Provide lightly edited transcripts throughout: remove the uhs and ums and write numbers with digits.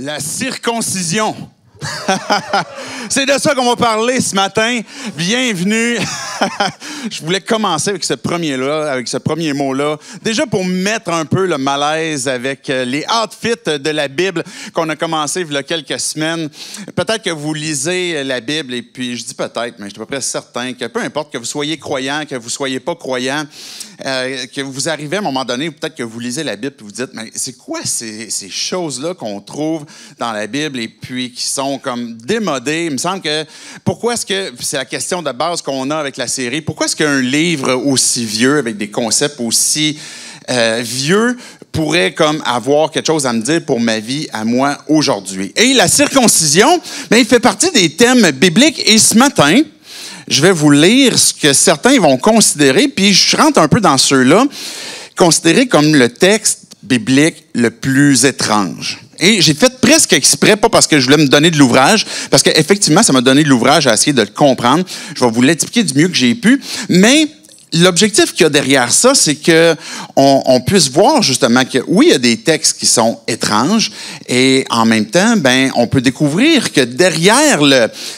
La circoncision. C'est de ça qu'on va parler ce matin. Bienvenue. Je voulais commencer avec ce premier mot-là. Déjà pour mettre un peu le malaise avec les outfits de la Bible qu'on a commencé il y a quelques semaines. Peut-être que vous lisez la Bible et puis, je dis peut-être, mais je suis à peu près certain que peu importe que vous soyez croyant, que vous ne soyez pas croyant, que vous arrivez à un moment donné, ou peut-être que vous lisez la Bible et vous dites, mais c'est quoi ces choses-là qu'on trouve dans la Bible et puis qui sont comme démodées? Il me semble que, pourquoi est-ce que, c'est la question de base qu'on a avec la série, pourquoi est-ce qu'un livre aussi vieux, avec des concepts aussi vieux, pourrait comme avoir quelque chose à me dire pour ma vie à moi aujourd'hui? Et la circoncision, bien, il fait partie des thèmes bibliques et ce matin, je vais vous lire ce que certains vont considérer, puis je rentre un peu dans ceux-là, considérés comme le texte biblique le plus étrange. Et j'ai fait presque exprès, pas parce que je voulais me donner de l'ouvrage, parce qu'effectivement, ça m'a donné de l'ouvrage à essayer de le comprendre. Je vais vous l'expliquer du mieux que j'ai pu, mais l'objectif qu'il y a derrière ça, c'est qu'on puisse voir justement que oui, il y a des textes qui sont étranges et en même temps, ben, on peut découvrir que derrière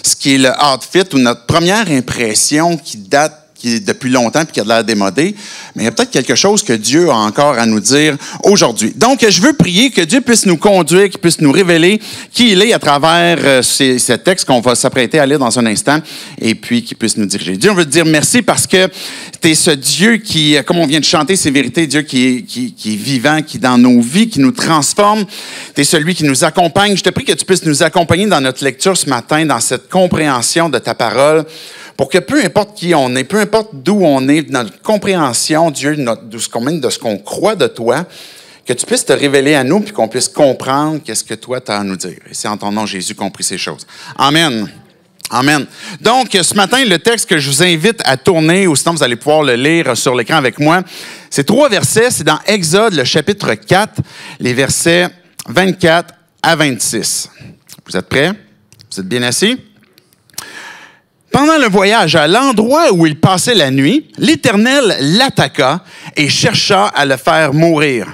ce qui est le outfit ou notre première impression qui est depuis longtemps et qui a de l'air démodé, mais il y a peut-être quelque chose que Dieu a encore à nous dire aujourd'hui. Donc, je veux prier que Dieu puisse nous conduire, qu'il puisse nous révéler qui il est à travers ces textes qu'on va s'apprêter à lire dans un instant et puis qu'il puisse nous diriger. Dieu, on veut te dire merci parce que tu es ce Dieu qui, comme on vient de chanter ces vérités, Dieu qui est vivant, qui est dans nos vies, qui nous transforme. Tu es celui qui nous accompagne. Je te prie que tu puisses nous accompagner dans notre lecture ce matin, dans cette compréhension de ta parole, pour que peu importe qui on est, peu importe d'où on est, notre compréhension, Dieu, de ce qu'on croit de toi, que tu puisses te révéler à nous puis qu'on puisse comprendre qu'est-ce que toi tu as à nous dire. Et c'est en ton nom, Jésus, qu'on prie ces choses. Amen. Amen. Donc, ce matin, le texte que je vous invite à tourner, ou sinon vous allez pouvoir le lire sur l'écran avec moi, c'est 3 versets. C'est dans Exode, le chapitre 4, les versets 24 à 26. Vous êtes prêts? Vous êtes bien assis? Pendant le voyage, à l'endroit où il passait la nuit, l'Éternel l'attaqua et chercha à le faire mourir.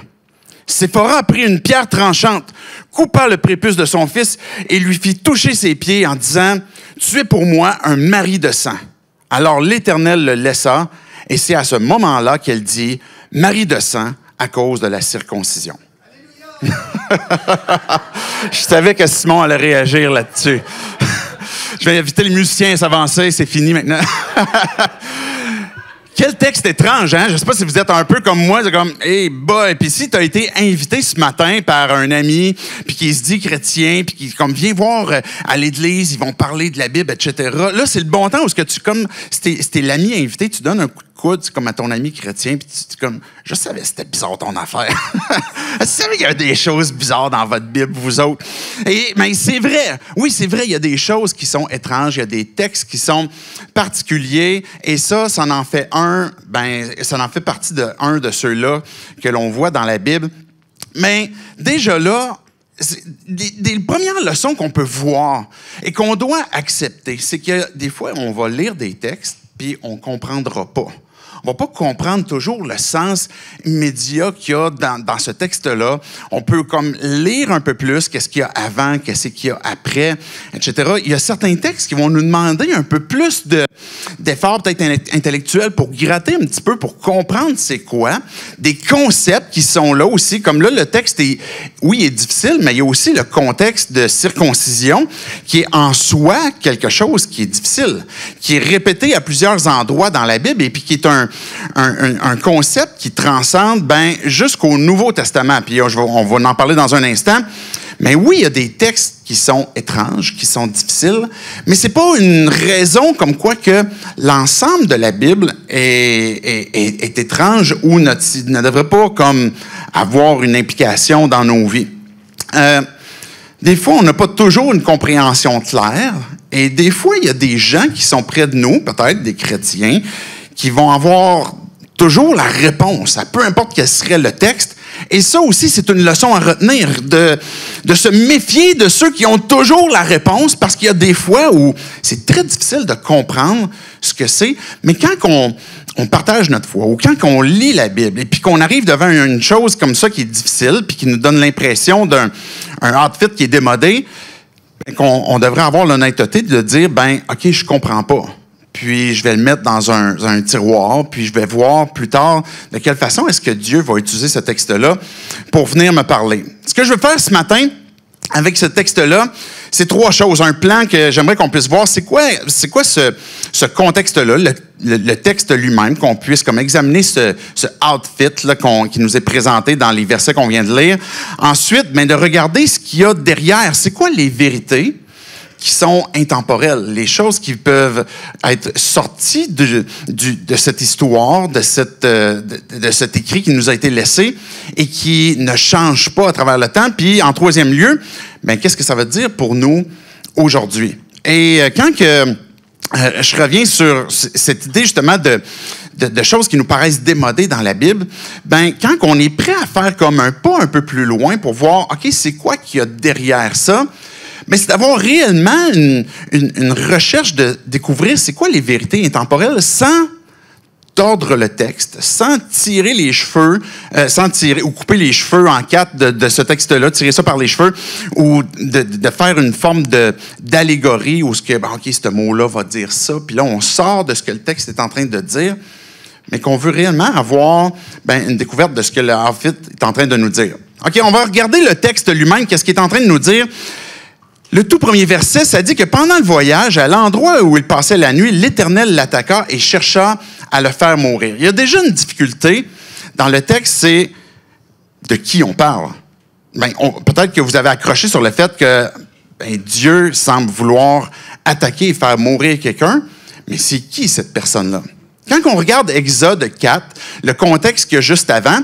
Séphora prit une pierre tranchante, coupa le prépuce de son fils et lui fit toucher ses pieds en disant « Tu es pour moi un mari de sang. » Alors l'Éternel le laissa et c'est à ce moment-là qu'elle dit « Mari de sang à cause de la circoncision. » Je savais que Simon allait réagir là-dessus. Je vais inviter les musiciens à s'avancer, c'est fini maintenant. Quel texte étrange, hein? Je ne sais pas si vous êtes un peu comme moi, c'est comme, hey boy, puis si tu as été invité ce matin par un ami, puis qui se dit chrétien, puis qui comme vient voir à l'église, ils vont parler de la Bible, etc. Là, c'est le bon temps où ce que tu comme, si t'es l'ami invité, tu donnes un coup de coude comme à ton ami chrétien, puis tu comme, je savais que c'était bizarre ton affaire. Je savais qu'il y a des choses bizarres dans votre Bible, vous autres. Mais c'est vrai, oui, c'est vrai, il y a des choses qui sont étranges, il y a des textes qui sont particuliers, et ça en fait ça en fait partie d'un de ceux-là que l'on voit dans la Bible. Mais déjà là, des premières leçons qu'on peut voir et qu'on doit accepter, c'est que des fois, on va lire des textes puis on ne comprendra pas. On ne va pas comprendre toujours le sens immédiat qu'il y a dans ce texte-là. On peut comme lire un peu plus qu'est-ce qu'il y a avant, qu'est-ce qu'il y a après, etc. Il y a certains textes qui vont nous demander un peu plus d'efforts peut-être intellectuels pour gratter un petit peu, pour comprendre c'est quoi. Des concepts qui sont là aussi. Comme là, le texte est difficile, mais il y a aussi le contexte de circoncision qui est en soi quelque chose qui est difficile, qui est répété à plusieurs endroits dans la Bible et puis qui est un concept qui transcende jusqu'au Nouveau Testament. Puis on va en parler dans un instant. Mais oui, il y a des textes qui sont étranges, qui sont difficiles, mais c'est pas une raison comme quoi que l'ensemble de la Bible est étrange ou ne devrait pas comme avoir une implication dans nos vies. Des fois, on n'a pas toujours une compréhension claire, et des fois, il y a des gens qui sont près de nous, peut-être des chrétiens, qui vont avoir toujours la réponse, à peu importe quel serait le texte. Et ça aussi, c'est une leçon à retenir, de se méfier de ceux qui ont toujours la réponse, parce qu'il y a des fois où c'est très difficile de comprendre ce que c'est. Mais quand on partage notre foi, ou quand on lit la Bible, et puis qu'on arrive devant une chose comme ça qui est difficile, puis qui nous donne l'impression d'un outfit qui est démodé, on devrait avoir l'honnêteté de dire, OK, je comprends pas. Puis je vais le mettre dans un tiroir, puis je vais voir plus tard de quelle façon est-ce que Dieu va utiliser ce texte-là pour venir me parler. Ce que je veux faire ce matin avec ce texte-là, c'est 3 choses. Un plan que j'aimerais qu'on puisse voir, c'est quoi ce contexte-là, le texte lui-même, qu'on puisse comme examiner ce outfit là, qui nous est présenté dans les versets qu'on vient de lire. Ensuite, de regarder ce qu'il y a derrière. C'est quoi les vérités qui sont intemporelles, les choses qui peuvent être sorties de cette histoire, de cet écrit qui nous a été laissé et qui ne change pas à travers le temps. Puis, en 3e lieu, qu'est-ce que ça veut dire pour nous aujourd'hui? Et quand je reviens sur cette idée justement de choses qui nous paraissent démodées dans la Bible, quand on est prêt à faire comme un pas un peu plus loin pour voir, OK, c'est quoi qu'il y a derrière ça? Mais c'est d'avoir réellement une recherche de découvrir c'est quoi les vérités intemporelles sans tordre le texte, sans tirer les cheveux, ou couper les cheveux en 4 de ce texte-là, tirer ça par les cheveux, ou de faire une forme d'allégorie où OK, ce mot-là va dire ça, puis là, on sort de ce que le texte est en train de dire, mais qu'on veut réellement avoir une découverte de ce que le outfit est en train de nous dire. OK, on va regarder le texte lui-même, qu'est-ce qu'il est en train de nous dire. Le tout premier verset, ça dit que pendant le voyage, à l'endroit où il passait la nuit, l'Éternel l'attaqua et chercha à le faire mourir. Il y a déjà une difficulté dans le texte, c'est de qui on parle. Peut-être que vous avez accroché sur le fait que Dieu semble vouloir attaquer et faire mourir quelqu'un, mais c'est qui cette personne-là? Quand on regarde Exode 4, le contexte qu'il y a juste avant,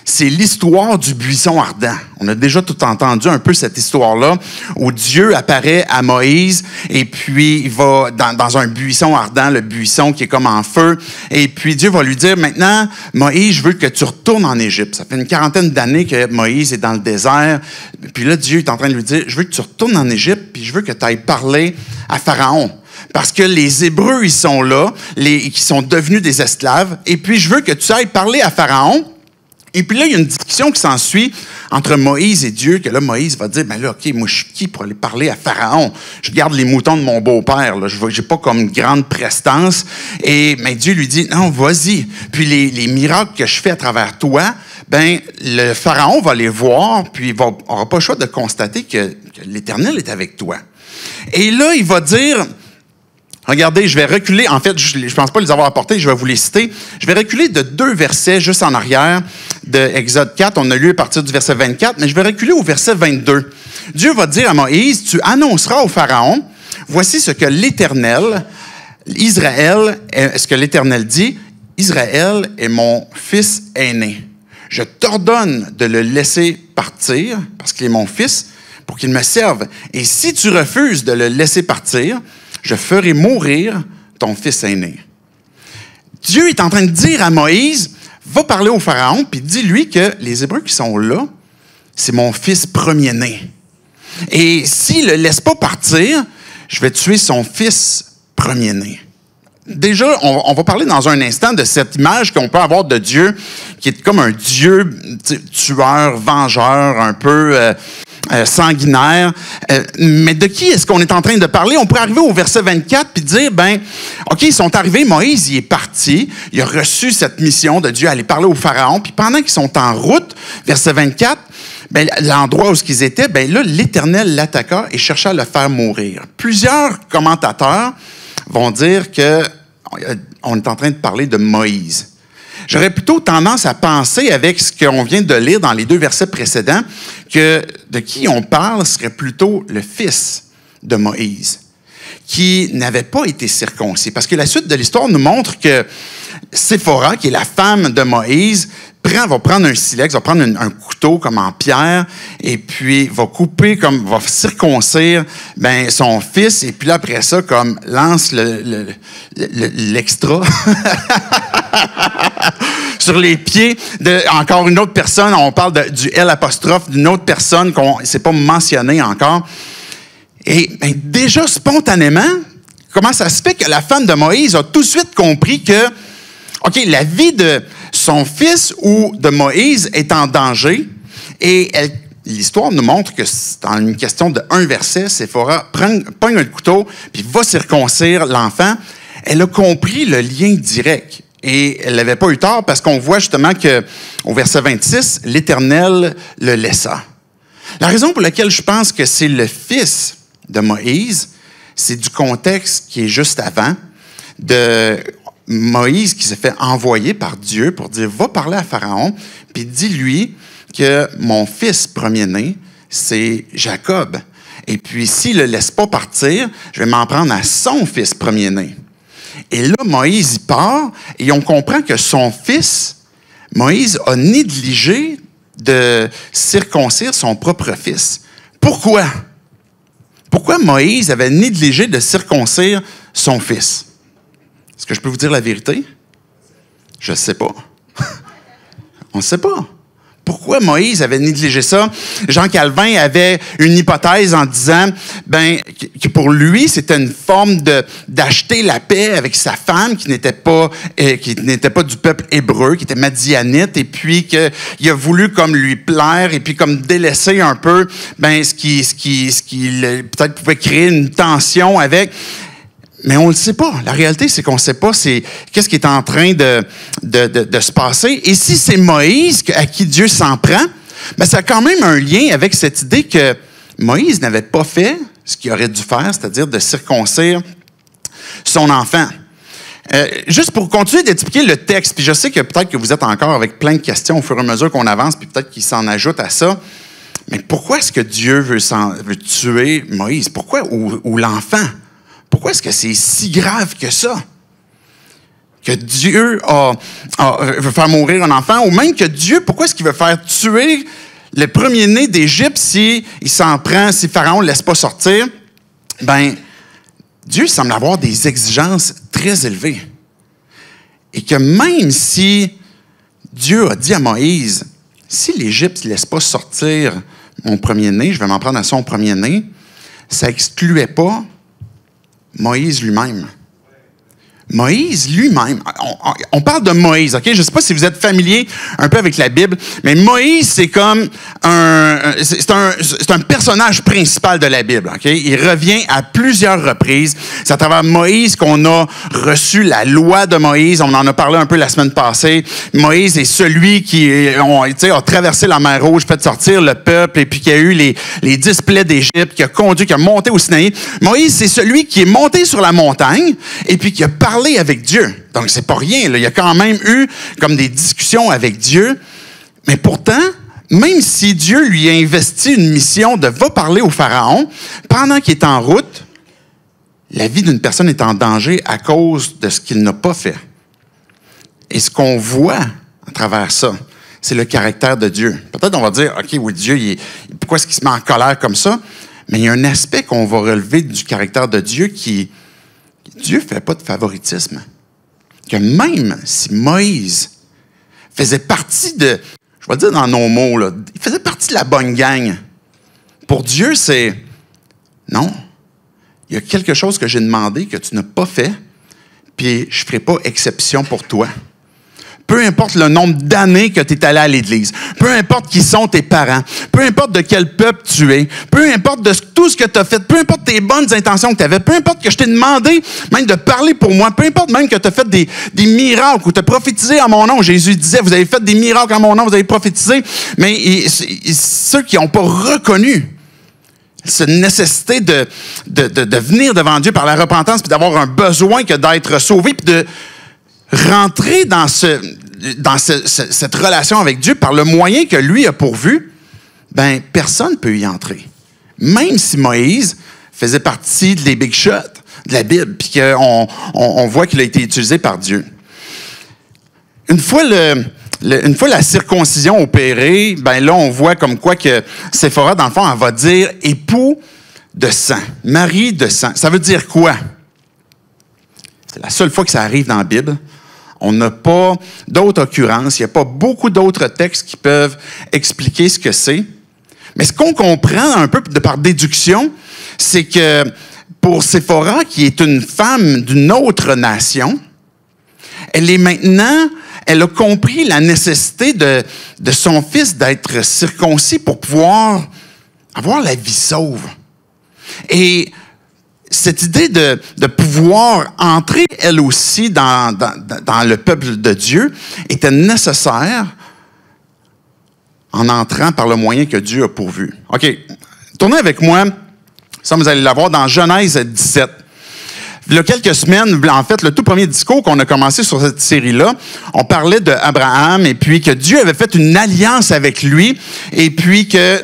c'est l'histoire du buisson ardent. On a déjà tout entendu un peu cette histoire-là, où Dieu apparaît à Moïse, et puis il va dans un buisson ardent, le buisson qui est comme en feu, et puis Dieu va lui dire, maintenant, Moïse, je veux que tu retournes en Égypte. Ça fait une 40aine d'années que Moïse est dans le désert, puis là, Dieu est en train de lui dire, je veux que tu retournes en Égypte, puis je veux que tu ailles parler à Pharaon. Parce que les Hébreux, ils sont là, qui sont devenus des esclaves, et puis je veux que tu ailles parler à Pharaon. Et puis là, il y a une discussion qui s'ensuit entre Moïse et Dieu, que là, Moïse va dire, OK, moi, je suis qui pour aller parler à Pharaon? Je garde les moutons de mon beau-père, là. Je n'ai pas comme une grande prestance. Mais Dieu lui dit, non, vas-y. Puis les miracles que je fais à travers toi, le Pharaon va les voir, puis il n'aura pas le choix de constater que l'Éternel est avec toi. Et là, il va dire... Regardez, je vais reculer. En fait, je ne pense pas les avoir apportés, je vais vous les citer. Je vais reculer de 2 versets juste en arrière de Exode 4. On a lu à partir du verset 24, mais je vais reculer au verset 22. Dieu va dire à Moïse, tu annonceras au Pharaon, voici ce que l'Éternel, ce que l'Éternel dit, Israël est mon fils aîné. Je t'ordonne de le laisser partir, parce qu'il est mon fils, pour qu'il me serve. Et si tu refuses de le laisser partir, je ferai mourir ton fils aîné. Dieu est en train de dire à Moïse, va parler au Pharaon, puis dis-lui que les Hébreux qui sont là, c'est mon fils premier-né. Et s'il ne le laisse pas partir, je vais tuer son fils premier-né. Déjà, on va parler dans un instant de cette image qu'on peut avoir de Dieu, qui est comme un Dieu tueur, vengeur, un peu... sanguinaire. Mais de qui est-ce qu'on est en train de parler? On pourrait arriver au verset 24 puis dire, OK, ils sont arrivés, Moïse, il est parti, il a reçu cette mission de Dieu, aller parler au Pharaon, puis pendant qu'ils sont en route, verset 24, l'endroit où ils étaient, là, l'Éternel l'attaqua et chercha à le faire mourir. Plusieurs commentateurs vont dire qu'on est en train de parler de Moïse. J'aurais plutôt tendance à penser, avec ce qu'on vient de lire dans les 2 versets précédents, que de qui on parle serait plutôt le fils de Moïse, qui n'avait pas été circoncis. Parce que la suite de l'histoire nous montre que Séphora, qui est la femme de Moïse, va prendre un silex, va prendre un couteau comme en pierre, et puis va couper, va circoncire son fils, et puis là, après ça, lance l'extra. sur les pieds de encore une autre personne. On parle du L apostrophe d'une autre personne qu'on ne s'est pas mentionné encore. Et ben, déjà spontanément, comment ça se fait que la femme de Moïse a tout de suite compris que, OK, la vie de son fils ou de Moïse est en danger et l'histoire nous montre que c'est en une question de un verset, Séphora pogne le couteau puis va circoncire l'enfant. Elle a compris le lien direct et elle n'avait pas eu tort parce qu'on voit justement qu'au verset 26, l'Éternel le laissa. La raison pour laquelle je pense que c'est le fils de Moïse, c'est du contexte qui est juste avant, de Moïse qui s'est fait envoyer par Dieu pour dire « Va parler à Pharaon, puis dis-lui que mon fils premier-né, c'est Jacob. Et puis, s'il ne le laisse pas partir, je vais m'en prendre à son fils premier-né. » Et là, Moïse y part, et on comprend que son fils, Moïse, a négligé de circoncire son propre fils. Pourquoi? Pourquoi Moïse avait négligé de circoncire son fils? Est-ce que je peux vous dire la vérité? Je ne sais pas. On ne sait pas. Pourquoi Moïse avait négligé ça? Jean Calvin avait une hypothèse en disant que pour lui, c'était une forme d'acheter la paix avec sa femme qui n'était pas du peuple hébreu, qui était madianite, et puis qu'il a voulu comme lui plaire et puis comme délaisser un peu ce qui peut-être pouvait créer une tension avec. Mais on ne le sait pas. La réalité, c'est qu'on ne sait pas qu'est-ce qui est en train de se passer. Et si c'est Moïse à qui Dieu s'en prend, ça a quand même un lien avec cette idée que Moïse n'avait pas fait ce qu'il aurait dû faire, c'est-à-dire de circoncire son enfant. Juste pour continuer d'expliquer le texte, puis je sais que peut-être que vous êtes encore avec plein de questions au fur et à mesure qu'on avance, puis peut-être qu'il s'en ajoute à ça. Mais pourquoi est-ce que Dieu veut tuer Moïse? Pourquoi? Ou l'enfant? Pourquoi est-ce que c'est si grave que ça? Que Dieu veut faire mourir un enfant? Ou même que Dieu, pourquoi est-ce qu'il veut faire tuer le premier-né d'Égypte s'il s'en prend, si Pharaon ne le laisse pas sortir? Dieu semble avoir des exigences très élevées. Et que même si Dieu a dit à Moïse, si l'Égypte ne laisse pas sortir mon premier-né, je vais m'en prendre à son premier-né, ça n'excluait pas Moïse lui-même. Moïse lui-même. On parle de Moïse, OK? Je ne sais pas si vous êtes familier un peu avec la Bible, mais Moïse, c'est comme c'est un personnage principal de la Bible, OK? Il revient à plusieurs reprises. C'est à travers Moïse qu'on a reçu la loi de Moïse. On en a parlé un peu la semaine passée. Moïse est celui qui a traversé la mer Rouge, fait sortir le peuple, et puis qui a eu les 10 plaies d'Égypte, qui a monté au Sinaï. Moïse, c'est celui qui est monté sur la montagne, et puis qui a parlé avec Dieu. Donc, c'est pas rien. Là. Il y a quand même eu comme des discussions avec Dieu. Mais pourtant, même si Dieu lui a investi une mission de va parler au Pharaon, pendant qu'il est en route, la vie d'une personne est en danger à cause de ce qu'il n'a pas fait. Et ce qu'on voit à travers ça, c'est le caractère de Dieu. Peut-être on va dire, OK, oui, Dieu, pourquoi est-ce qu'il se met en colère comme ça? Mais il y a un aspect qu'on va relever du caractère de Dieu Dieu ne fait pas de favoritisme. Que même si Moïse faisait partie je vais dire dans nos mots, là, il faisait partie de la bonne gang. Pour Dieu, c'est non. Il y a quelque chose que j'ai demandé que tu n'as pas fait, puis je ne ferai pas exception pour toi. Peu importe le nombre d'années que tu es allé à l'Église, peu importe qui sont tes parents, peu importe de quel peuple tu es, peu importe de tout ce que tu as fait, peu importe tes bonnes intentions que tu avais, peu importe que je t'ai demandé même de parler pour moi, peu importe même que tu as fait des miracles ou tu as prophétisé en mon nom. Jésus disait, vous avez fait des miracles en mon nom, vous avez prophétisé, mais ceux qui n'ont pas reconnu cette nécessité de venir devant Dieu par la repentance puis d'avoir un besoin que d'être sauvé puis de rentrer dans cette relation avec Dieu par le moyen que lui a pourvu, personne ne peut y entrer. Même si Moïse faisait partie des big shots de la Bible, puis qu'on voit qu'il a été utilisé par Dieu. Une fois la circoncision opérée, là, on voit comme quoi que Séphora, dans le fond, elle va dire « époux de sang »,« mari de sang ». Ça veut dire quoi? C'est la seule fois que ça arrive dans la Bible. On n'a pas d'autres occurrences. Il n'y a pas beaucoup d'autres textes qui peuvent expliquer ce que c'est. Mais ce qu'on comprend un peu par déduction, c'est que pour Séphora, qui est une femme d'une autre nation, elle a compris la nécessité de son fils d'être circoncis pour pouvoir avoir la vie sauve. Et cette idée de pouvoir entrer, elle aussi, dans le peuple de Dieu était nécessaire en entrant par le moyen que Dieu a pourvu. OK, tournez avec moi, ça vous allez l'avoir dans Genèse 17. Il y a quelques semaines, en fait, le tout premier discours qu'on a commencé sur cette série-là, on parlait d'Abraham et puis que Dieu avait fait une alliance avec lui et puis que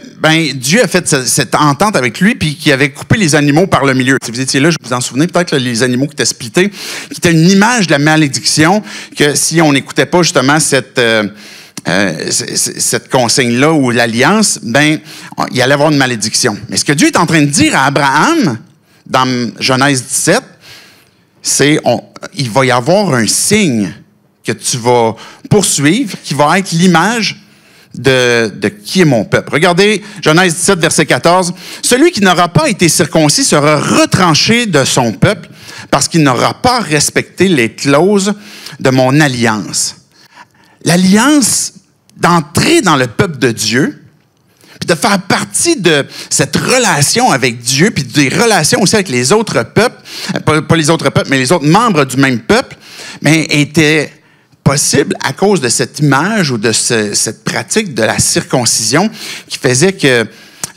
Dieu a fait cette entente avec lui puis qu'il avait coupé les animaux par le milieu. Si vous étiez là, je vous en souvenez, peut-être les animaux qui étaient splittés, qui étaient une image de la malédiction, que si on n'écoutait pas justement cette consigne-là ou l'alliance, il allait avoir une malédiction. Mais ce que Dieu est en train de dire à Abraham, dans Genèse 17, c'est il va y avoir un signe que tu vas poursuivre, qui va être l'image de qui est mon peuple. Regardez, Genèse 17, verset 14. « Celui qui n'aura pas été circoncis sera retranché de son peuple parce qu'il n'aura pas respecté les clauses de mon alliance. » L'alliance d'entrer dans le peuple de Dieu, puis de faire partie de cette relation avec Dieu, puis des relations aussi avec les autres peuples, pas les autres peuples, mais les autres membres du même peuple, mais était possible à cause de cette image ou de cette pratique de la circoncision qui faisait que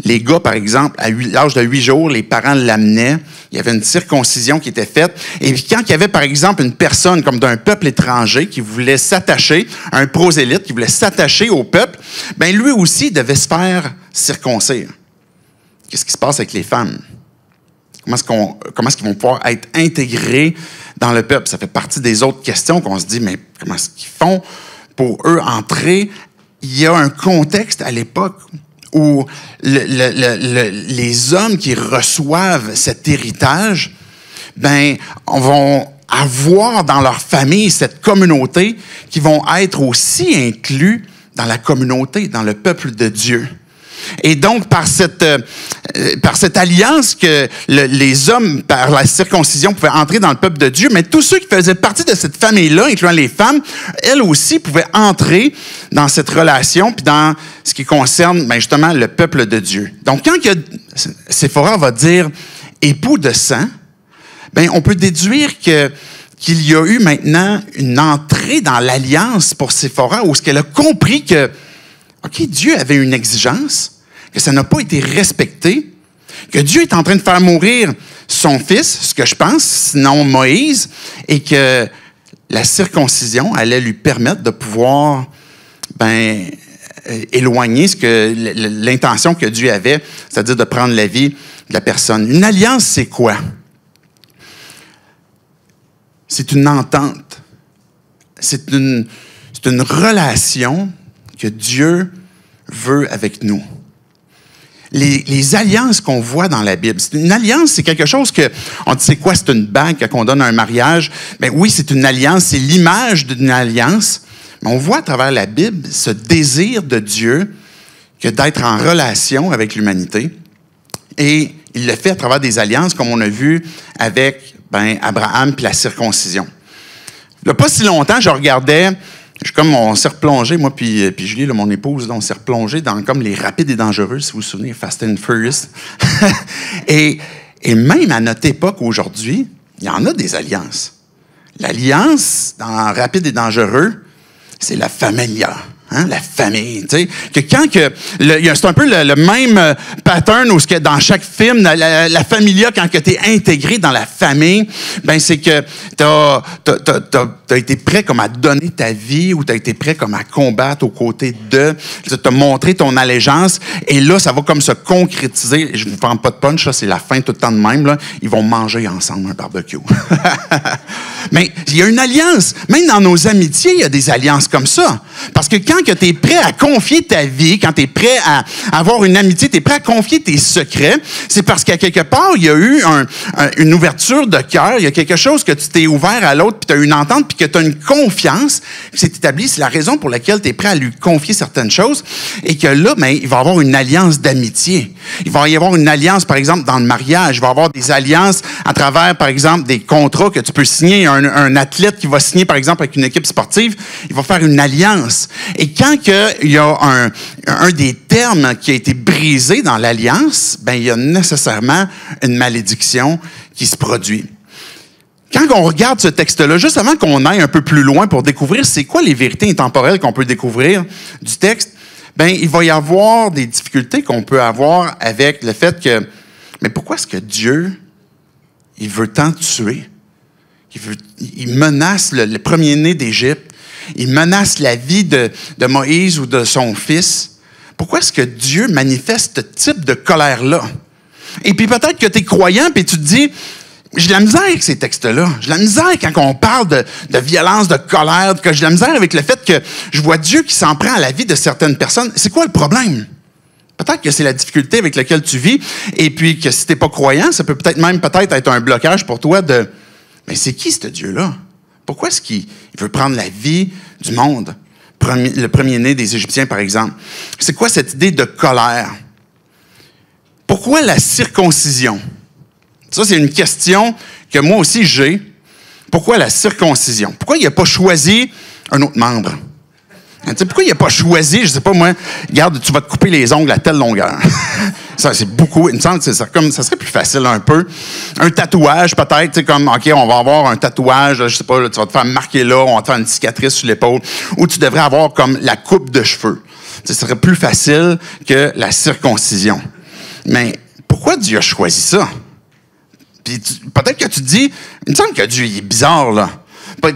les gars, par exemple, à l'âge de 8 jours, les parents l'amenaient. Il y avait une circoncision qui était faite. Et puis quand il y avait, par exemple, une personne comme d'un peuple étranger qui voulait s'attacher, un prosélyte qui voulait s'attacher au peuple, lui aussi devait se faire circoncire. Qu'est-ce qui se passe avec les femmes? Comment est-ce qu'ils vont pouvoir être intégrés dans le peuple? Ça fait partie des autres questions qu'on se dit, mais comment est-ce qu'ils font pour eux entrer? Il y a un contexte à l'époque où les hommes qui reçoivent cet héritage, vont avoir dans leur famille cette communauté qui vont être aussi inclus dans la communauté, dans le peuple de Dieu. Et donc, par cette alliance que les hommes, par la circoncision, pouvaient entrer dans le peuple de Dieu, mais tous ceux qui faisaient partie de cette famille-là, incluant les femmes, elles aussi pouvaient entrer dans cette relation, puis dans ce qui concerne justement le peuple de Dieu. Donc, quand Séphora va dire « époux de sang », on peut déduire qu'il y a eu maintenant une entrée dans l'alliance pour Séphora, où ce qu'elle a compris que Dieu avait une exigence, que ça n'a pas été respecté, que Dieu est en train de faire mourir son fils, ce que je pense, sinon Moïse, et que la circoncision allait lui permettre de pouvoir éloigner l'intention que Dieu avait, c'est-à-dire de prendre la vie de la personne. Une alliance, c'est quoi? C'est une entente. C'est une relation que Dieu veut avec nous. Les alliances qu'on voit dans la Bible, une alliance, c'est quelque chose que, on dit, c'est quoi? C'est une bague qu'on donne à un mariage. Oui, c'est une alliance, c'est l'image d'une alliance. Mais on voit à travers la Bible ce désir de Dieu que d'être en relation avec l'humanité. Et il le fait à travers des alliances, comme on a vu avec Abraham puis la circoncision. Il n'y a pas si longtemps, je regardais, on s'est replongé, moi puis Julie, là, mon épouse, là, on s'est replongé dans comme les rapides et dangereux, si vous vous souvenez, Fast and Furious. et même à notre époque, aujourd'hui, il y en a des alliances. L'alliance dans Rapide et dangereux, c'est la familia. La famille, tu sais, c'est un peu le même pattern où dans chaque film, la familia, quand tu es intégré dans la famille, c'est que t'as été prêt comme à donner ta vie ou t'as été prêt comme à combattre aux côtés de, t'as montré ton allégeance et là, ça va comme se concrétiser. Je vous prends pas de punch, là, c'est la fin tout le temps de même, là. Ils vont manger ensemble un barbecue. Mais il y a une alliance. Même dans nos amitiés, il y a des alliances comme ça. Parce que quand tu es prêt à confier ta vie, quand tu es prêt à avoir une amitié, tu es prêt à confier tes secrets, c'est parce qu'à quelque part, il y a eu une ouverture de cœur, il y a quelque chose que tu t'es ouvert à l'autre, puis tu as une entente, puis que tu as une confiance qui s'est établie. C'est la raison pour laquelle tu es prêt à lui confier certaines choses. Et que là, ben, il va y avoir une alliance d'amitié. Il va y avoir une alliance, par exemple, dans le mariage. Il va y avoir des alliances à travers, par exemple, des contrats que tu peux signer. Un athlète qui va signer, par exemple, avec une équipe sportive, il va faire une alliance. Et quand il y a un des termes qui a été brisé dans l'alliance, ben, il y a nécessairement une malédiction qui se produit. Quand on regarde ce texte-là, juste avant qu'on aille un peu plus loin pour découvrir c'est quoi les vérités intemporelles qu'on peut découvrir du texte, ben, il va y avoir des difficultés qu'on peut avoir avec le fait que, mais pourquoi est-ce que Dieu, il veut tant tuer? Il menace le premier-né d'Égypte. Il menace la vie de Moïse ou de son fils. Pourquoi est-ce que Dieu manifeste ce type de colère-là? Et puis peut-être que tu es croyant et tu te dis, j'ai de la misère avec ces textes-là. J'ai de la misère quand on parle de violence, de colère, que j'ai de la misère avec le fait que je vois Dieu qui s'en prend à la vie de certaines personnes. C'est quoi le problème? Peut-être que c'est la difficulté avec laquelle tu vis, et puis que si tu n'es pas croyant, ça peut peut-être être un blocage pour toi de « Mais c'est qui ce Dieu-là? Pourquoi est-ce qu'il veut prendre la vie du monde? » Le premier-né des Égyptiens, par exemple. C'est quoi cette idée de colère? Pourquoi la circoncision? Ça, c'est une question que moi aussi j'ai. Pourquoi la circoncision? Pourquoi il n'a pas choisi un autre membre? Pourquoi il n'a pas choisi, je ne sais pas moi, regarde, tu vas te couper les ongles à telle longueur. Ça, c'est beaucoup. Il me semble que ça serait plus facile un peu. Un tatouage, peut-être, comme, OK, on va avoir un tatouage, je ne sais pas, là, tu vas te faire marquer là, on va te faire une cicatrice sur l'épaule, ou tu devrais avoir comme la coupe de cheveux. Ce serait plus facile que la circoncision. Mais pourquoi Dieu a choisi ça? Puis peut-être que tu te dis, il me semble que Dieu il est bizarre, là.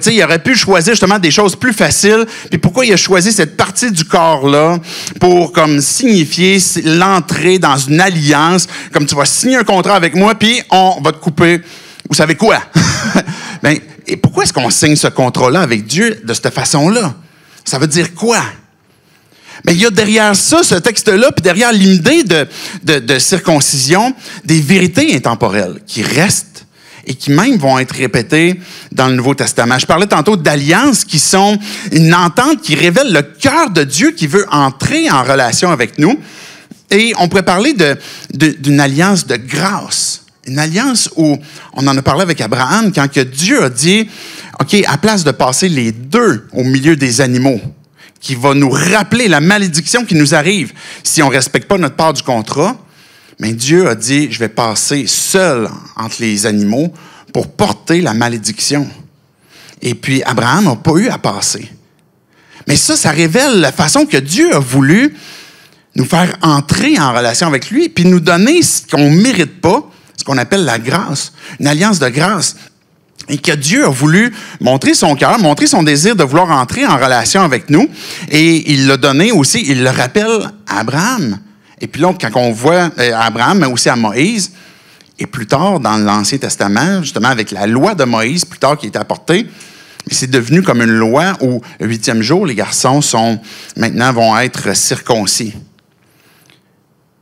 Il aurait pu choisir justement des choses plus faciles. Puis pourquoi il a choisi cette partie du corps-là pour comme signifier l'entrée dans une alliance, comme tu vas signer un contrat avec moi, puis on va te couper. Vous savez quoi? Ben, et pourquoi est-ce qu'on signe ce contrat-là avec Dieu de cette façon-là? Ça veut dire quoi? Mais il y a derrière ça, ce texte-là, puis derrière l'idée de circoncision, des vérités intemporelles qui restent et qui même vont être répétées dans le Nouveau Testament. Je parlais tantôt d'alliances qui sont une entente qui révèle le cœur de Dieu qui veut entrer en relation avec nous. Et on pourrait parler d'une alliance de grâce. Une alliance où, on en a parlé avec Abraham, quand que Dieu a dit, OK, à place de passer les deux au milieu des animaux, qui va nous rappeler la malédiction qui nous arrive si on ne respecte pas notre part du contrat, mais Dieu a dit, je vais passer seul entre les animaux pour porter la malédiction. Et puis, Abraham n'a pas eu à passer. Mais ça révèle la façon que Dieu a voulu nous faire entrer en relation avec lui, puis nous donner ce qu'on ne mérite pas, ce qu'on appelle la grâce, une alliance de grâce. Et que Dieu a voulu montrer son cœur, montrer son désir de vouloir entrer en relation avec nous. Et il l'a donné aussi, il le rappelle à Abraham. Et puis là, quand on voit à Abraham, mais aussi à Moïse, et plus tard dans l'Ancien Testament, justement avec la loi de Moïse, plus tard qui a été apportée, c'est devenu comme une loi où le 8e jour, les garçons vont être circoncis.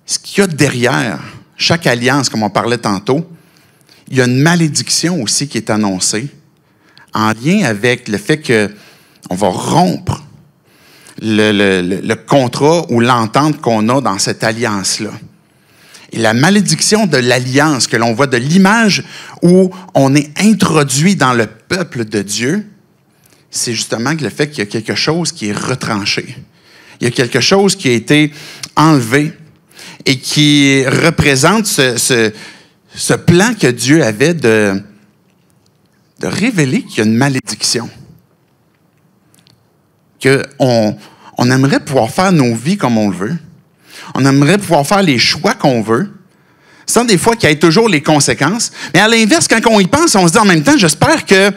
Ce qu'il y a derrière chaque alliance, comme on parlait tantôt, il y a une malédiction aussi qui est annoncée en lien avec le fait qu'on va rompre le contrat ou l'entente qu'on a dans cette alliance-là. Et la malédiction de l'alliance que l'on voit, de l'image où on est introduit dans le peuple de Dieu, c'est justement le fait qu'il y a quelque chose qui est retranché. Il y a quelque chose qui a été enlevé et qui représente ce plan que Dieu avait de révéler qu'il y a une malédiction. Qu'on aimerait pouvoir faire nos vies comme on le veut. On aimerait pouvoir faire les choix qu'on veut, sans des fois qu'il y ait toujours les conséquences. Mais à l'inverse, quand on y pense, on se dit en même temps, j'espère que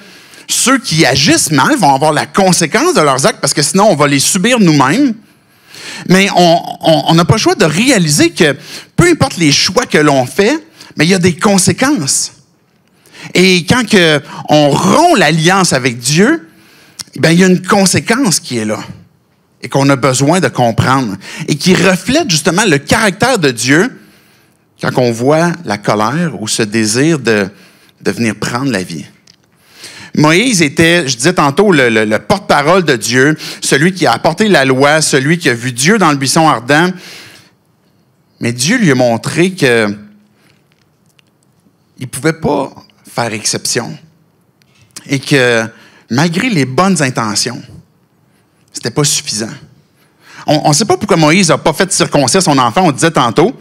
ceux qui agissent mal vont avoir la conséquence de leurs actes, parce que sinon, on va les subir nous-mêmes. Mais on n'a pas le choix de réaliser que peu importe les choix que l'on fait, mais il y a des conséquences. Et quand on rompt l'alliance avec Dieu, ben, il y a une conséquence qui est là et qu'on a besoin de comprendre et qui reflète justement le caractère de Dieu quand on voit la colère ou ce désir de venir prendre la vie. Moïse était, je disais tantôt, le porte-parole de Dieu, celui qui a apporté la loi, celui qui a vu Dieu dans le buisson ardent. Mais Dieu lui a montré qu'il ne pouvait pas faire exception. Et que malgré les bonnes intentions, c'était pas suffisant. On ne sait pas pourquoi Moïse n'a pas fait circoncire son enfant, on disait tantôt.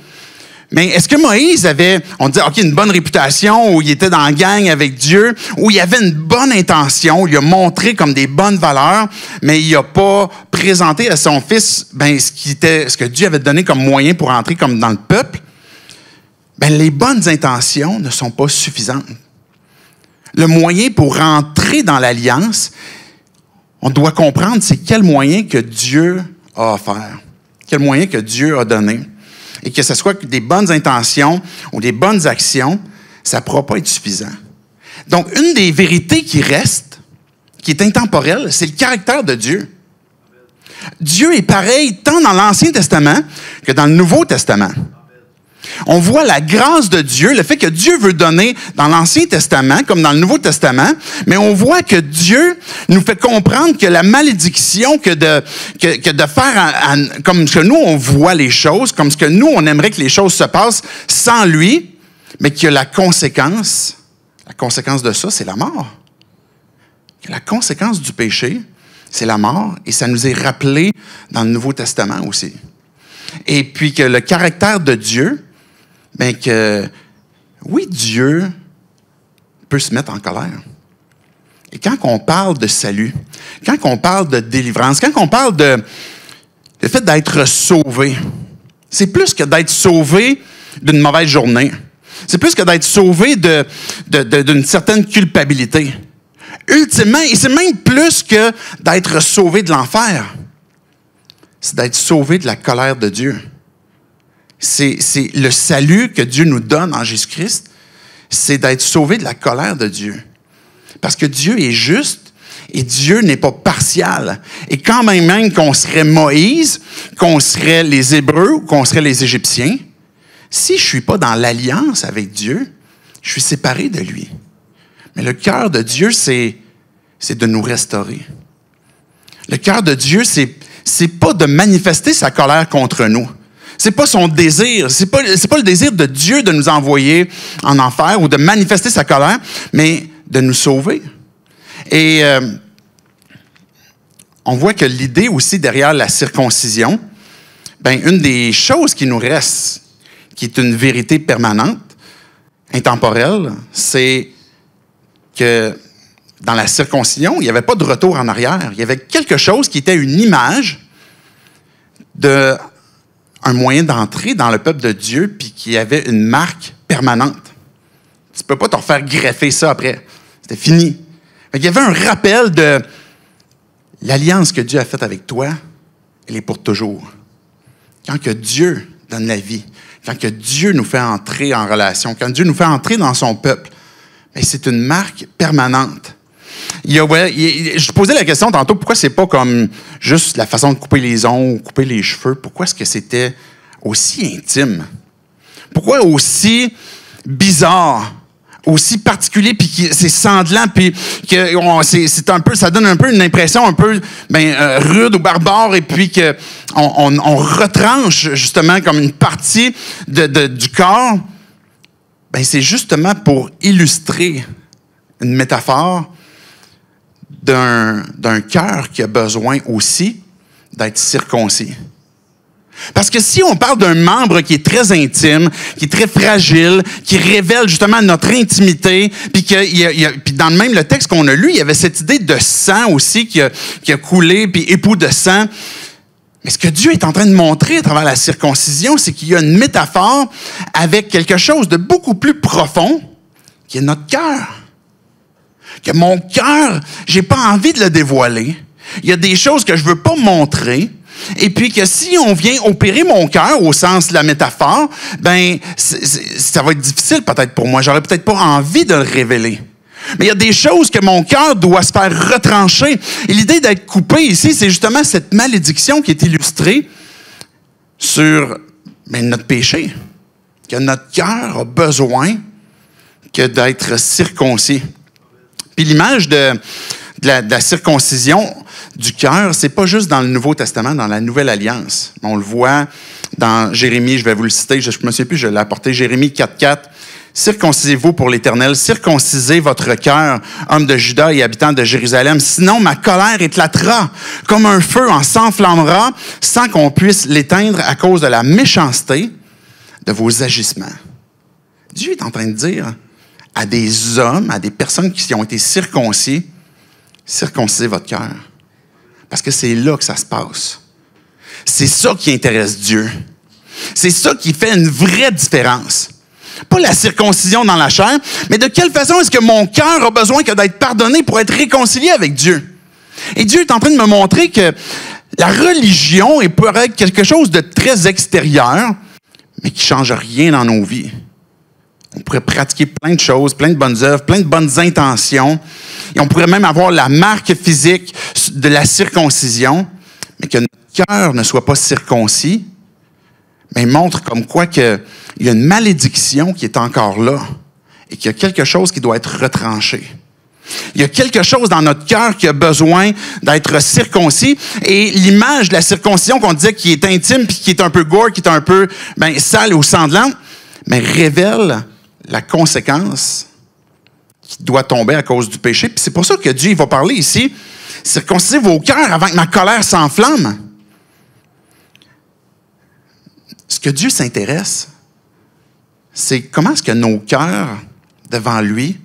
Mais est-ce que Moïse avait, on disait, OK, une bonne réputation, ou il était dans la gang avec Dieu, ou il avait une bonne intention, il a montré comme des bonnes valeurs, mais il n'a pas présenté à son fils ce que Dieu avait donné comme moyen pour entrer comme dans le peuple? Ben, les bonnes intentions ne sont pas suffisantes. Le moyen pour rentrer dans l'alliance, on doit comprendre c'est quel moyen que Dieu a offert, quel moyen que Dieu a donné. Et que ce soit des bonnes intentions ou des bonnes actions, ça ne pourra pas être suffisant. Donc, une des vérités qui reste, qui est intemporelle, c'est le caractère de Dieu. Dieu est pareil tant dans l'Ancien Testament que dans le Nouveau Testament. On voit la grâce de Dieu, le fait que Dieu veut donner dans l'Ancien Testament comme dans le Nouveau Testament, mais on voit que Dieu nous fait comprendre que la malédiction que de faire comme ce que nous on voit les choses, comme ce que nous on aimerait que les choses se passent sans lui, mais que la conséquence de ça, c'est la mort. Que la conséquence du péché, c'est la mort, et ça nous est rappelé dans le Nouveau Testament aussi. Et puis que le caractère de Dieu, bien que, oui, Dieu peut se mettre en colère. Et quand on parle de salut, quand on parle de délivrance, quand on parle le fait d'être sauvé, c'est plus que d'être sauvé d'une mauvaise journée. C'est plus que d'être sauvé d'une certaine culpabilité. Ultimement, et c'est même plus que d'être sauvé de l'enfer. C'est d'être sauvé de la colère de Dieu. C'est le salut que Dieu nous donne en Jésus-Christ, c'est d'être sauvé de la colère de Dieu. Parce que Dieu est juste et Dieu n'est pas partial. Et quand même qu'on serait Moïse, qu'on serait les Hébreux ou qu'on serait les Égyptiens, si je ne suis pas dans l'alliance avec Dieu, je suis séparé de lui. Mais le cœur de Dieu, c'est de nous restaurer. Le cœur de Dieu, c'est pas de manifester sa colère contre nous. C'est pas son désir. C'est pas le désir de Dieu de nous envoyer en enfer ou de manifester sa colère, mais de nous sauver. Et on voit que l'idée aussi derrière la circoncision, ben une des choses qui nous reste, qui est une vérité permanente, intemporelle, c'est que dans la circoncision, il n'y avait pas de retour en arrière. Il y avait quelque chose qui était une image d'un moyen d'entrer dans le peuple de Dieu, puis qui avait une marque permanente. Tu ne peux pas te refaire greffer ça après. C'était fini. Il y avait un rappel de l'alliance que Dieu a faite avec toi, elle est pour toujours. Quand que Dieu donne la vie, quand que Dieu nous fait entrer en relation, quand Dieu nous fait entrer dans son peuple, bien, c'est une marque permanente. Je posais la question tantôt, pourquoi c'est pas comme juste la façon de couper les ongles ou couper les cheveux? Pourquoi est-ce que c'était aussi intime? Pourquoi aussi bizarre, aussi particulier, puis c'est sanglant, puis que c'est un peu, ça donne un peu une impression un peu rude ou barbare, et puis que on retranche justement comme une partie du corps. Ben c'est justement pour illustrer une métaphore d'un cœur qui a besoin aussi d'être circoncis. Parce que si on parle d'un membre qui est très intime, qui est très fragile, qui révèle justement notre intimité, puis dans même le texte qu'on a lu, il y avait cette idée de sang aussi qui a coulé, puis époux de sang. Mais ce que Dieu est en train de montrer à travers la circoncision, c'est qu'il y a une métaphore avec quelque chose de beaucoup plus profond, qui est notre cœur. Que mon cœur, j'ai pas envie de le dévoiler. Il y a des choses que je veux pas montrer. Et puis que si on vient opérer mon cœur au sens de la métaphore, ben ça va être difficile peut-être pour moi. J'aurais peut-être pas envie de le révéler. Mais il y a des choses que mon cœur doit se faire retrancher. Et l'idée d'être coupé ici, c'est justement cette malédiction qui est illustrée sur notre péché. Que notre cœur a besoin que d'être circoncis. Puis l'image de la circoncision du cœur, c'est pas juste dans le Nouveau Testament, dans la Nouvelle Alliance. On le voit dans Jérémie, je vais vous le citer, je me souviens plus, je l'ai apporté, Jérémie 4.4. Circoncisez-vous pour l'Éternel, circoncisez votre cœur, hommes de Juda et habitants de Jérusalem, sinon ma colère éclatera, comme un feu en s'enflammera, sans qu'on puisse l'éteindre à cause de la méchanceté de vos agissements. Dieu est en train de dire à des hommes, à des personnes qui ont été circoncis, circoncisez votre cœur. Parce que c'est là que ça se passe. C'est ça qui intéresse Dieu. C'est ça qui fait une vraie différence. Pas la circoncision dans la chair, mais de quelle façon est-ce que mon cœur a besoin que d'être pardonné pour être réconcilié avec Dieu? Et Dieu est en train de me montrer que la religion peut être quelque chose de très extérieur, mais qui ne change rien dans nos vies. On pourrait pratiquer plein de choses, plein de bonnes œuvres, plein de bonnes intentions, et on pourrait même avoir la marque physique de la circoncision, mais que notre cœur ne soit pas circoncis, mais montre comme quoi qu'il y a une malédiction qui est encore là et qu'il y a quelque chose qui doit être retranché. Il y a quelque chose dans notre cœur qui a besoin d'être circoncis. Et l'image de la circoncision qu'on disait qui est intime puis qui est un peu gore, qui est un peu sale ou sanglante, mais révèle la conséquence qui doit tomber à cause du péché. Puis c'est pour ça que Dieu va parler ici. Circoncisez vos cœurs avant que ma colère s'enflamme. Ce que Dieu s'intéresse, c'est comment est-ce que nos cœurs, devant lui,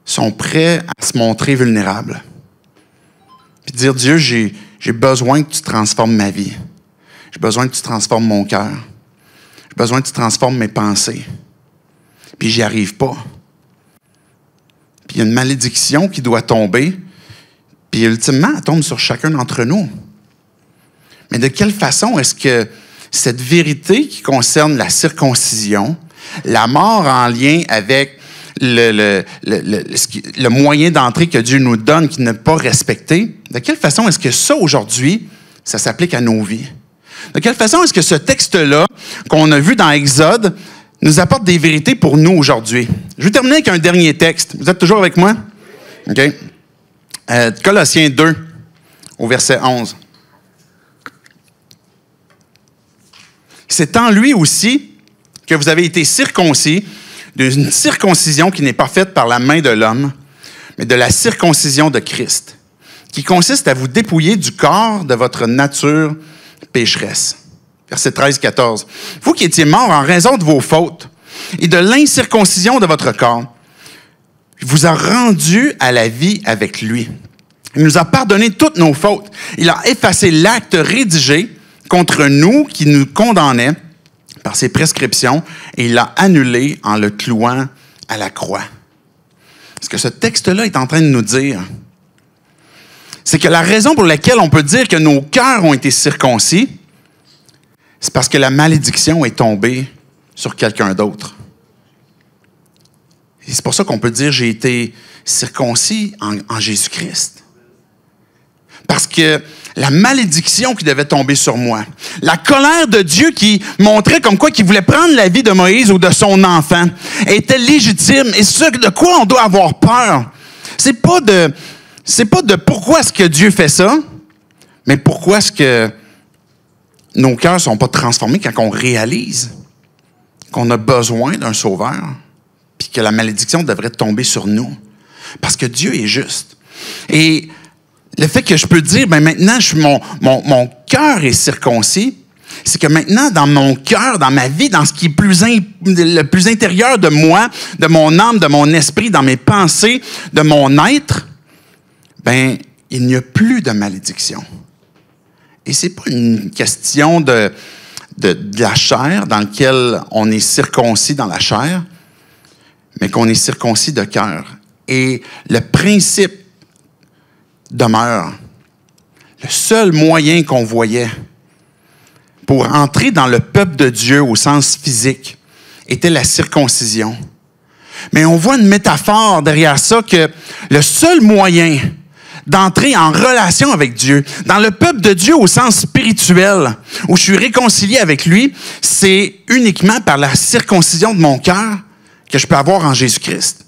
sont prêts à se montrer vulnérables. Puis dire, Dieu, j'ai besoin que tu transformes ma vie. J'ai besoin que tu transformes mon cœur. J'ai besoin que tu transformes mes pensées. Puis j'y arrive pas. Puis il y a une malédiction qui doit tomber. Puis ultimement, elle tombe sur chacun d'entre nous. Mais de quelle façon est-ce que cette vérité qui concerne la circoncision, la mort en lien avec le moyen d'entrée que Dieu nous donne qui n'est pas respecté, de quelle façon est-ce que ça, aujourd'hui, ça s'applique à nos vies? De quelle façon est-ce que ce texte-là, qu'on a vu dans Exode, nous apporte des vérités pour nous aujourd'hui? Je vais terminer avec un dernier texte. Vous êtes toujours avec moi? OK. Colossiens 2, au verset 11. C'est en lui aussi que vous avez été circoncis d'une circoncision qui n'est pas faite par la main de l'homme, mais de la circoncision de Christ, qui consiste à vous dépouiller du corps de votre nature pécheresse. Verset 13-14. Vous qui étiez morts en raison de vos fautes et de l'incirconcision de votre corps, il vous a rendus à la vie avec lui. Il nous a pardonné toutes nos fautes. Il a effacé l'acte rédigé contre nous qui nous condamnait par ses prescriptions et il l'a annulé en le clouant à la croix. Ce que ce texte-là est en train de nous dire, c'est que la raison pour laquelle on peut dire que nos cœurs ont été circoncis, c'est parce que la malédiction est tombée sur quelqu'un d'autre. Et c'est pour ça qu'on peut dire j'ai été circoncis en Jésus-Christ. Parce que la malédiction qui devait tomber sur moi, la colère de Dieu qui montrait comme quoi qu'il voulait prendre la vie de Moïse ou de son enfant, était légitime. Et ce de quoi on doit avoir peur, c'est pas de pourquoi est-ce que Dieu fait ça, mais pourquoi est-ce que nos cœurs ne sont pas transformés quand on réalise qu'on a besoin d'un sauveur, puis que la malédiction devrait tomber sur nous. Parce que Dieu est juste. Et le fait que je peux dire, maintenant, mon cœur est circoncis, c'est que maintenant, dans mon cœur, dans ma vie, dans ce qui est le plus intérieur de moi, de mon âme, de mon esprit, dans mes pensées, de mon être, il n'y a plus de malédiction. Et c'est pas une question de la chair dans laquelle on est circoncis dans la chair, mais qu'on est circoncis de cœur. Et le principe demeure. le seul moyen qu'on voyait pour entrer dans le peuple de Dieu au sens physique était la circoncision. Mais on voit une métaphore derrière ça que le seul moyen d'entrer en relation avec Dieu, dans le peuple de Dieu au sens spirituel, où je suis réconcilié avec lui, c'est uniquement par la circoncision de mon cœur que je peux avoir en Jésus-Christ.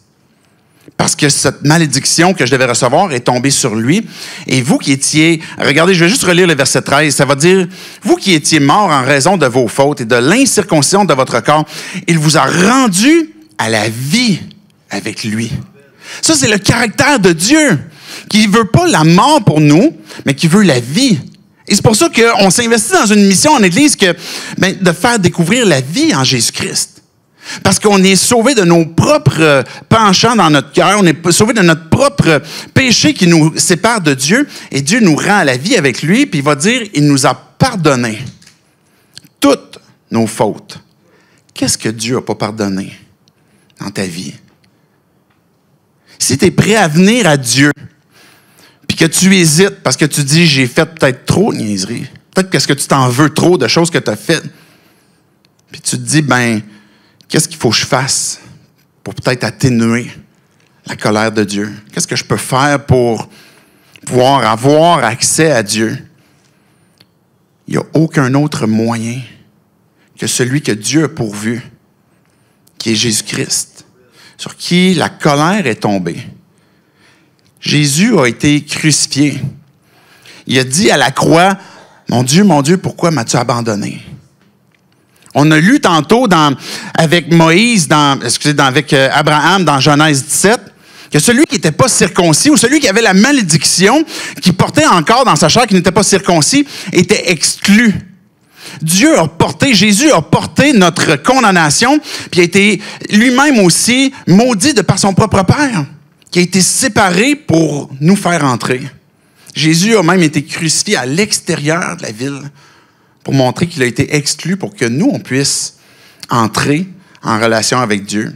Parce que cette malédiction que je devais recevoir est tombée sur lui. Et vous qui étiez, regardez, je vais juste relire le verset 13, ça va dire, vous qui étiez morts en raison de vos fautes et de l'incirconcision de votre corps, il vous a rendu à la vie avec lui. Ça, c'est le caractère de Dieu, qui ne veut pas la mort pour nous, mais qui veut la vie. Et c'est pour ça qu'on s'investit dans une mission en Église de faire découvrir la vie en Jésus-Christ. Parce qu'on est sauvé de nos propres penchants dans notre cœur, on est sauvé de notre propre péché qui nous sépare de Dieu, et Dieu nous rend à la vie avec lui, puis il va dire, il nous a pardonné toutes nos fautes. Qu'est-ce que Dieu n'a pas pardonné dans ta vie? Si tu es prêt à venir à Dieu, puis que tu hésites parce que tu dis, j'ai fait peut-être trop de niaiseries, peut-être parce que tu t'en veux trop de choses que tu as faites, puis tu te dis, qu'est-ce qu'il faut que je fasse pour peut-être atténuer la colère de Dieu? Qu'est-ce que je peux faire pour pouvoir avoir accès à Dieu? Il n'y a aucun autre moyen que celui que Dieu a pourvu, qui est Jésus-Christ, sur qui la colère est tombée. Jésus a été crucifié. Il a dit à la croix, mon Dieu, pourquoi m'as-tu abandonné? On a lu tantôt avec Moïse, avec Abraham dans Genèse 17, que celui qui n'était pas circoncis ou celui qui avait la malédiction, qui portait encore dans sa chair, qui n'était pas circoncis, était exclu. Jésus a porté notre condamnation, puis a été lui-même aussi maudit de par son propre Père, qui a été séparé pour nous faire entrer. Jésus a même été crucifié à l'extérieur de la ville, pour montrer qu'il a été exclu pour que nous, on puisse entrer en relation avec Dieu.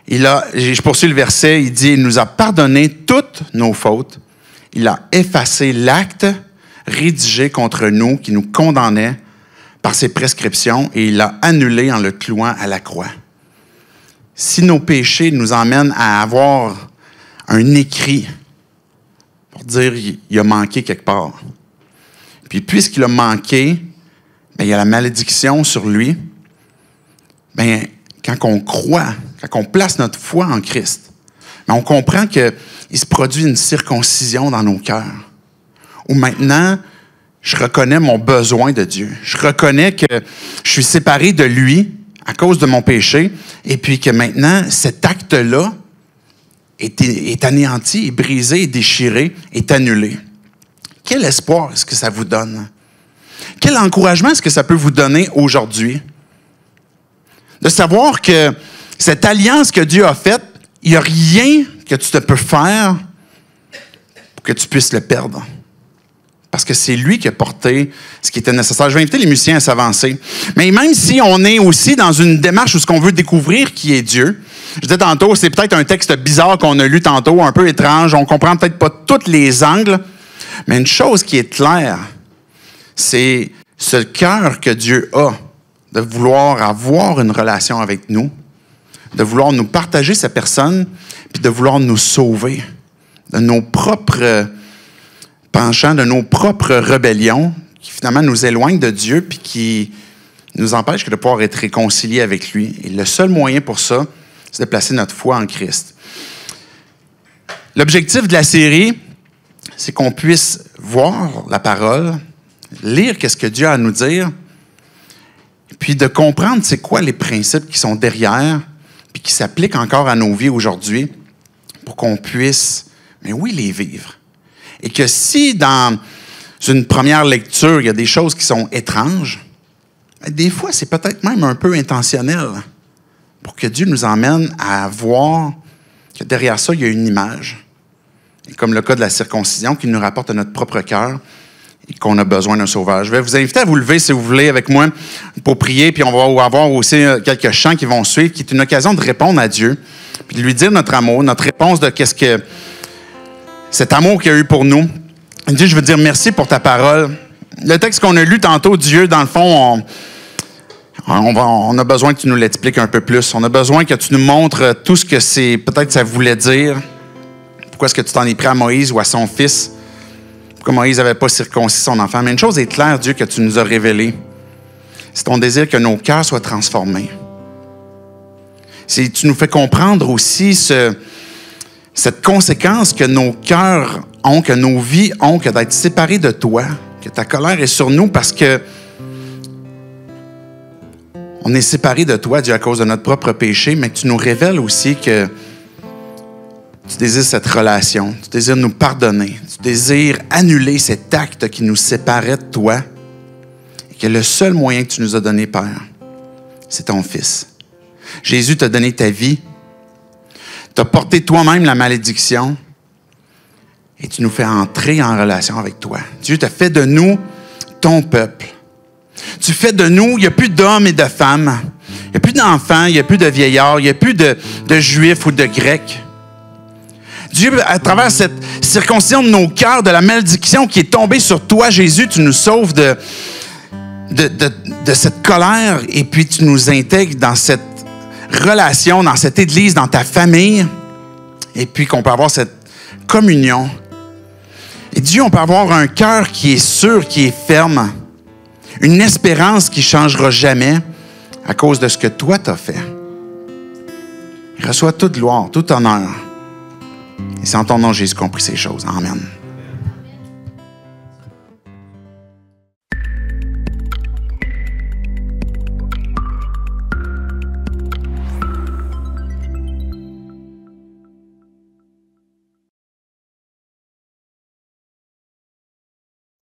Je poursuis le verset, il dit, il nous a pardonné toutes nos fautes. Il a effacé l'acte rédigé contre nous qui nous condamnait par ses prescriptions et il l'a annulé en le clouant à la croix. Si nos péchés nous emmènent à avoir un écrit pour dire il a manqué quelque part, puis puisqu'il a manqué, il y a la malédiction sur lui. Quand on croit, quand on place notre foi en Christ, on comprend qu'il se produit une circoncision dans nos cœurs. Où maintenant, je reconnais mon besoin de Dieu. Je reconnais que je suis séparé de lui à cause de mon péché, et puis que maintenant, cet acte-là est anéanti, est brisé, est déchiré, est annulé. Quel espoir est-ce que ça vous donne? Quel encouragement est-ce que ça peut vous donner aujourd'hui? De savoir que cette alliance que Dieu a faite, il n'y a rien que tu te peux faire pour que tu puisses le perdre. Parce que c'est lui qui a porté ce qui était nécessaire. Je vais inviter les musiciens à s'avancer. Mais même si on est aussi dans une démarche où on veut découvrir qui est Dieu, je disais tantôt, c'est peut-être un texte bizarre qu'on a lu tantôt, un peu étrange, on ne comprend peut-être pas tous les angles, mais une chose qui est claire, c'est ce cœur que Dieu a de vouloir avoir une relation avec nous, de vouloir nous partager sa personne, puis de vouloir nous sauver de nos propres penchants, de nos propres rébellions, qui finalement nous éloignent de Dieu, puis qui nous empêchent de pouvoir être réconciliés avec lui. Et le seul moyen pour ça, c'est de placer notre foi en Christ. L'objectif de la série, c'est qu'on puisse voir la parole, lire qu'est-ce que Dieu a à nous dire, puis de comprendre c'est quoi les principes qui sont derrière, puis qui s'appliquent encore à nos vies aujourd'hui, pour qu'on puisse, les vivre. Et que si dans une première lecture, il y a des choses qui sont étranges, des fois, c'est peut-être même un peu intentionnel pour que Dieu nous emmène à voir que derrière ça, il y a une image. Et comme le cas de la circoncision qui nous rapporte à notre propre cœur et qu'on a besoin d'un sauveur. Je vais vous inviter à vous lever, si vous voulez, avec moi pour prier. Puis on va avoir aussi quelques chants qui vont suivre, qui est une occasion de répondre à Dieu, puis de lui dire notre amour, notre réponse de qu'est-ce que cet amour qu'il a eu pour nous. Dieu, je veux dire merci pour ta parole. Le texte qu'on a lu tantôt, Dieu, dans le fond, on a besoin que tu nous l'expliques un peu plus. On a besoin que tu nous montres tout ce que peut-être ça voulait dire. Pourquoi est-ce que tu t'en es pris à Moïse ou à son fils? Pourquoi Moïse n'avait pas circoncis son enfant? Mais une chose est claire, Dieu, que tu nous as révélée. C'est ton désir que nos cœurs soient transformés. Tu nous fais comprendre aussi cette conséquence que nos cœurs ont, que nos vies ont, que d'être séparés de toi, que ta colère est sur nous parce que on est séparés de toi, Dieu, à cause de notre propre péché, mais que tu nous révèles aussi que tu désires cette relation, tu désires nous pardonner, tu désires annuler cet acte qui nous séparait de toi et que le seul moyen que tu nous as donné, Père, c'est ton Fils. Jésus t'a donné ta vie, tu as porté toi-même la malédiction et tu nous fais entrer en relation avec toi. Dieu t'a fait de nous ton peuple. Tu fais de nous, il n'y a plus d'hommes et de femmes, il n'y a plus d'enfants, il n'y a plus de vieillards, il n'y a plus de juifs ou de grecs. Dieu, à travers cette circoncision de nos cœurs, de la malédiction qui est tombée sur toi, Jésus, tu nous sauves de cette colère et puis tu nous intègres dans cette relation, dans cette église, dans ta famille et puis qu'on peut avoir cette communion. Et Dieu, on peut avoir un cœur qui est sûr, qui est ferme, une espérance qui ne changera jamais à cause de ce que toi t'as fait. Reçois toute gloire, tout honneur. Et c'est en ton nom, Jésus, qu'on prie ces choses. Amen.